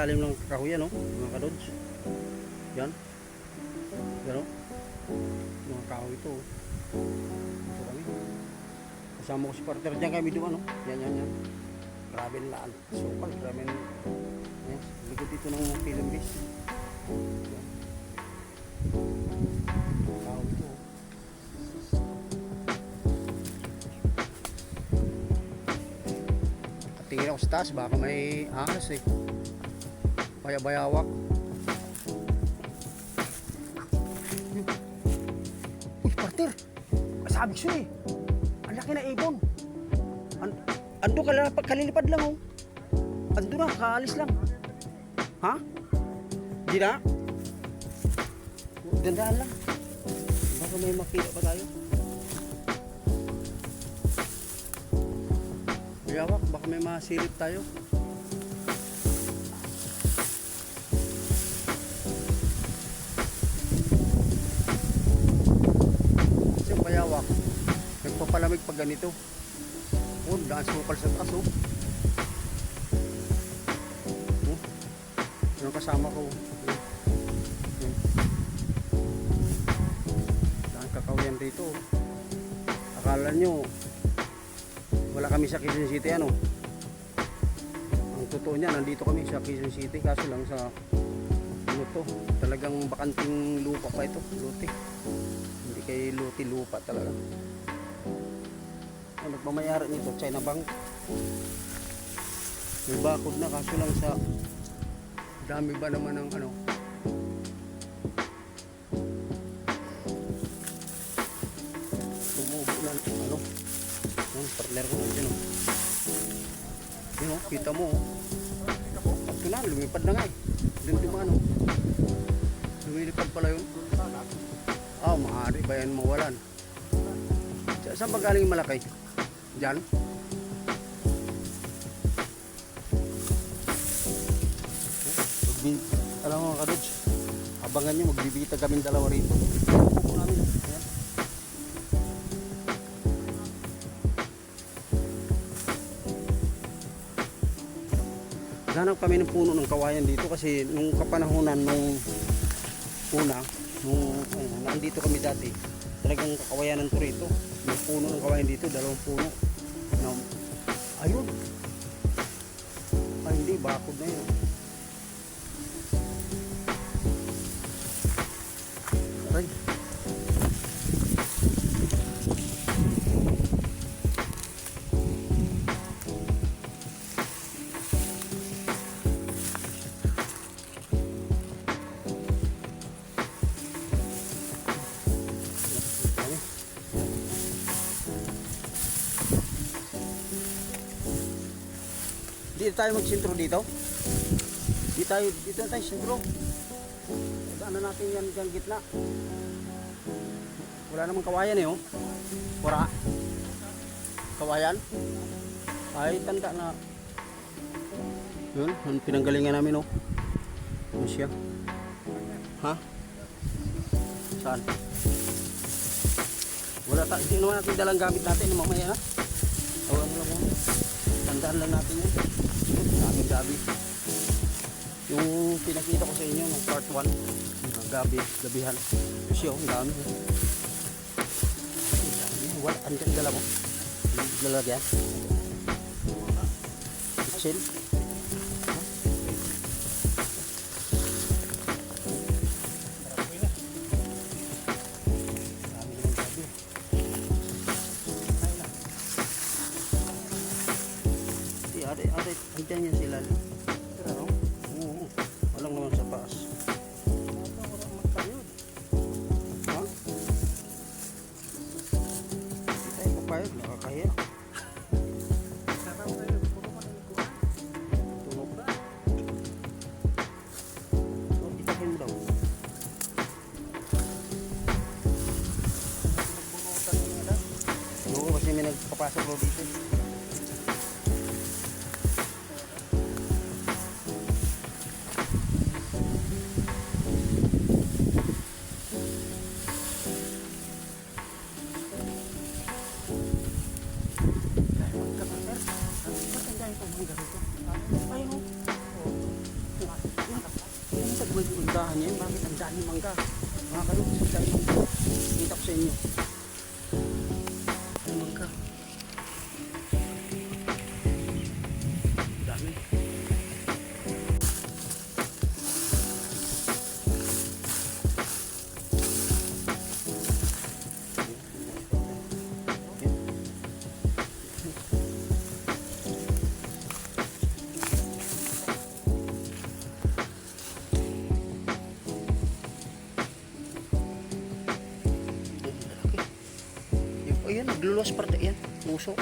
ilalim ng kahoyan, no? Mga kadods. Yan. Yan, no? Mga kahoy ito. Ito kami. Kasama ko si partner dyan kami doon, no? Yan. Grabe na laan. Supal, grabe na. Yan. Likod dito ng film base. Yan. Kahoy ito. Tingin ako sa taas, baka may ahas eh. Bayawak. Uy, partner! Sabi ko siya eh. Ang laki na ibon. Ando ka kalilipad lang oh. Ando na, kaalis lang. Ha? Di na? Gandaan lang. Baka may makita pa tayo. Bayawak, baka may masilip tayo. Kasi yung bayawak, nagpapalamig pag ganito. Oh, daan sukal sa taas oh. Yung kasama ko. Daan kakawian dito. Akala nyo, wala kami sa Quezon City ano. Ang totoo niya, nandito kami sa Quezon City, kaso lang sa ano to, talagang bakanting lupa pa ito, lote. Hindi kay lote, lupa talaga. Ang nagmamayari nito, China Bank. May bakod na, kaso lang sa dami ba naman ng ano. Tumubo na ano. Yung partner ko dyan oh. Yun oh, kita mo oh. Ito na, lumipad na nga eh. Doon dumano. Lumilipad pala yun. Maaari ba yan mawalan? Saan ba galing yung malaki? Diyan? Alam mo mga kadods, abangan nyo, magbibigita kaming dalawa rito. Pupo namin. Ayan. Hanap kami ng puno ng kawayan dito kasi nung kapanahonan nung una, nung nandito kami dati, talagang kakawayanan to rito. May puno ng kawayan dito, dalawang puno. Ayun. Ay hindi, bakod na yun. Aray. Dito tayo magsintro dito. Dito na tayo sintro. Ano natin yan dyan gitna. Wala namang kawayan eh oh. Wala. Kawayan. Ay tanda na. Yun, ang pinanggalingan namin oh. Ano siya? Ha? Saan? Wala tayo. Hindi naman natin dalang gamit natin mamaya na. Tawagan mo lang mo. Tandaan lang natin yan. Gabi. Yung pinakita ko sa inyo ng part 1, gabihan. Kasi ang dami. Wala, andyan dala mo. Lalagyan. Chill. Andyan yan sila. Pero, walang naman sa taas. Ha? Hindi tayo papayag, nakakahiya. Tunog. So, itakin daw. Oo, kasi may nagpapasok daw dito. tindahan niya yun. Bakit ang dami mangga? Mga kalod, ang dami mangga. Kita ko sa inyo. Ang mangga. Dami. Ayan, nagluluwas parte yan. Muso.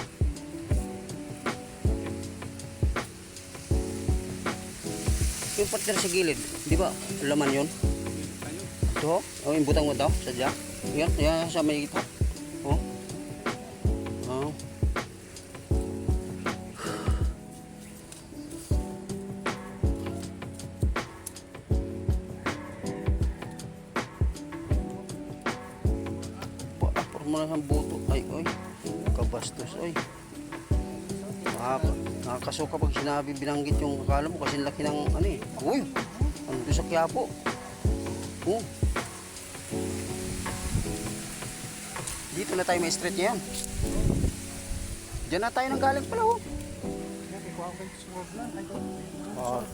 Yung partner sa gilid, di ba? Laman yun. Ito, oh, yung butang mo daw, sadya. Yan, yan, sa may ito. Oh. Oh. Mo lang ang buto. Ay, oy. Kabastos, oy. Nakakasuka pag sinabi binanggit yung akala mo kasi laki ng ano eh. Uy, ano doon sa Quiapo. Oh. Dito na tayo may street yan. Diyan na tayo nang galing pala, oh. Wow.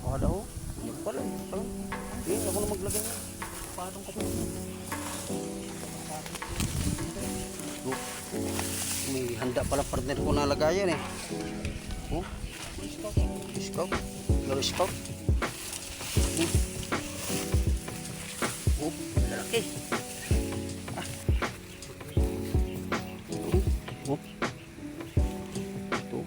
Wala, oh. Yan pala, eh. Eh, ako na maglagay na. Paano ko pa? May handa pala partner ko na lagayan eh. Oh. Scout. Laro scout. Oh, lalaki. Ah. Oh. Ito.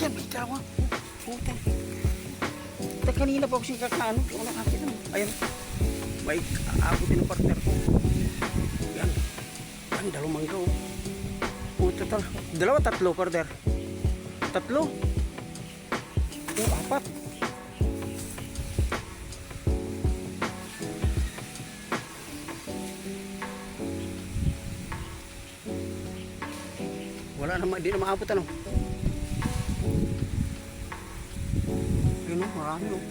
Ayan, may kawa. Puta. Ito kanina pa ako siya kakaano. Hindi ako nakakita. Ayan. May aabutin ng partner ko. Ayan. Ayan, dalawang mangga oh. Puta tal. Dalawa, tatlo partner. Tatlo. Oh, apat. Wala naman, hindi na maabot ano. Yun o, marami o.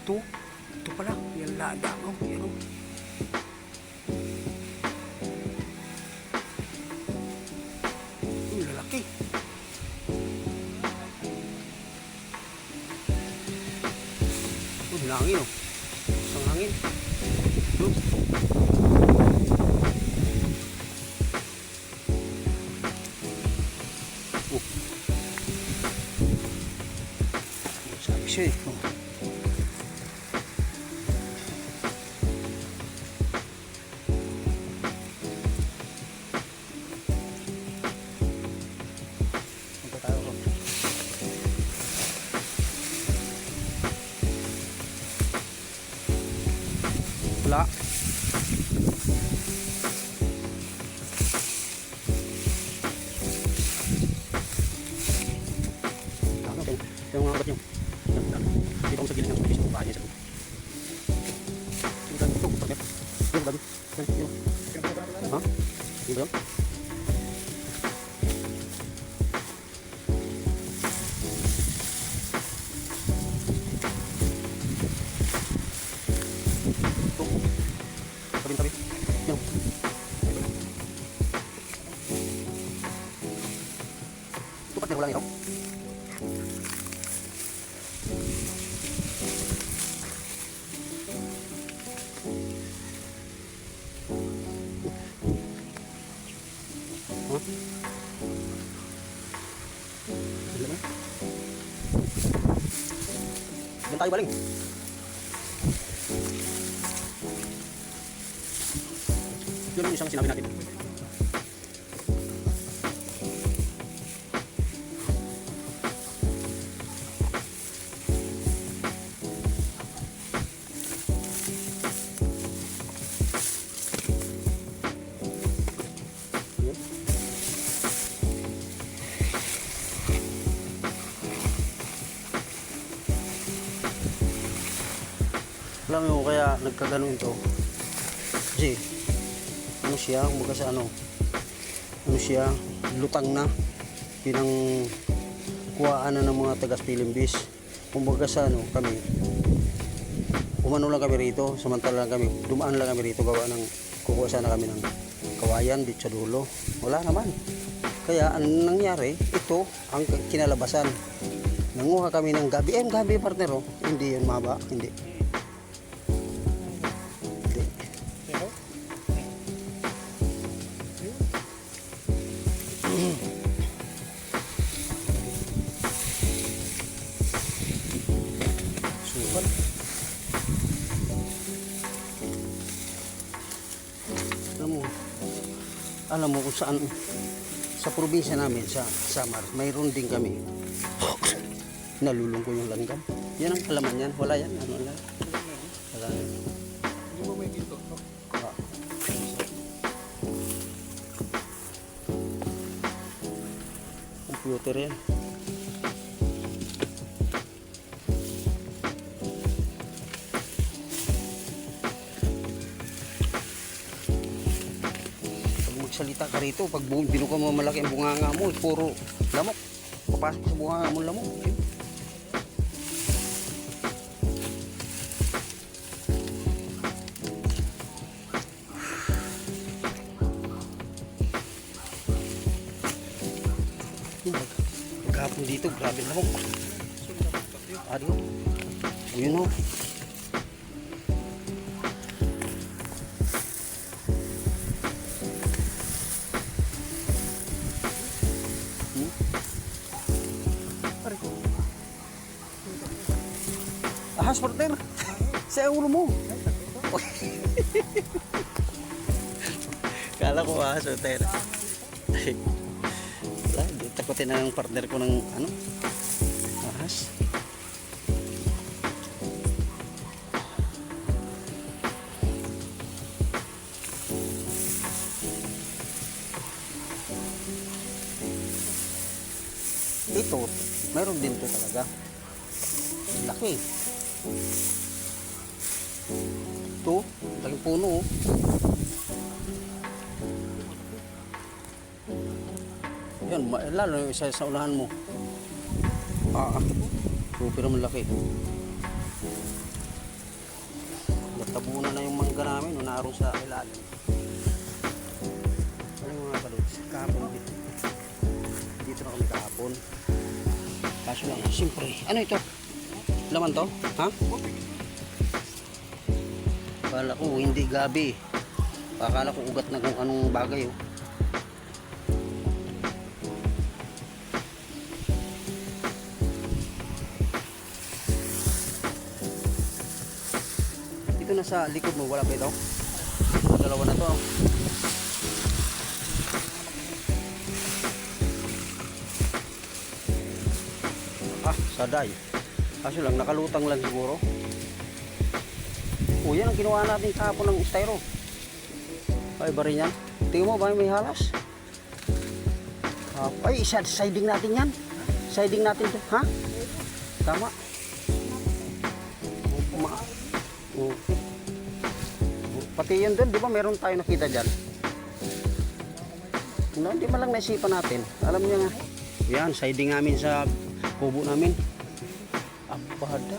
Ito pala, yan lada o. Yan o. Lalaki. Hangin o. Isang hangin. Sabi siya eh. Wala. Yung mga nyo. Dito ako sa gilid ng pagkis ng paa niya sa loob. Yung dami ito. Yung dami. Yung. Ha? Yung ba yun? Tabi. Yan. Ito partner ko lang ito. Diyan tayo baling. Yun yung isang sinabi natin. Alam mo kaya nagkaganon ito. Kasi, ano siya, kumbaga sa ano siya, lutang na. Pinang kuhaan na ng mga tagas Pilimbis. Kumbaga sa ano, kami, umano lang kami rito, samantala lang kami, dumaan lang kami rito, gawa ng, kukuha sana kami ng kawayan dito sa dulo. Wala naman. Kaya, ang nangyari, ito, ang kinalabasan. Nanguha kami ng gabi. Gabi partner, oh. Hindi yun maba, hindi. Sukat. Alam mo kung saan, sa probinsya namin, sa Samar, mayroon din kami. Nalulong ko yung langgam. Yan ang kalaman yan. Wala yan. Ano lang. Wala yan. Hindi mo may ginto. Ah. Computer yan. Pag magsalita ka rito, pag binuka mo malaki ang bunganga mo, puro lamok. Papasok sa bunganga mo lamok. Maghapon dito, grabe lamok. Adi ho. Ayun ho. Ahas partner. Sa ulo mo. Kala ko ahas partner. Wala, takutin na ng partner ko ng ano? Ahas. Ito, mayroon din to talaga. Laki. Ito, laking puno. Oh. Yan, lalo yung isa sa unahan mo. Super malaki. Nagtabunan na yung mangga namin, naroon sa ilalim. Ano yung mga kalods? Kahapon dito. Dito na kami kahapon. Kaso lang, siyempre, ano ito? Laman to? Ha? Akala ko hindi gabi. Akala ko ugat na kung anong bagay. Oh. Dito na sa likod mo, wala pa ito? Dalawa na to. Saday. Kaso lang, nakalutang lang siguro. Yan ang ginawa natin kahapon ng styro. Ay, ba rin yan? Tingnan mo ba may halas? Ay, siding natin yan. Siding natin to. Ha? Tama. Okay. Pati yun doon, di ba meron tayo nakita dyan? No, di ba lang naisipan natin? Alam niyo nga. Yan, siding namin sa kubo namin. Abada.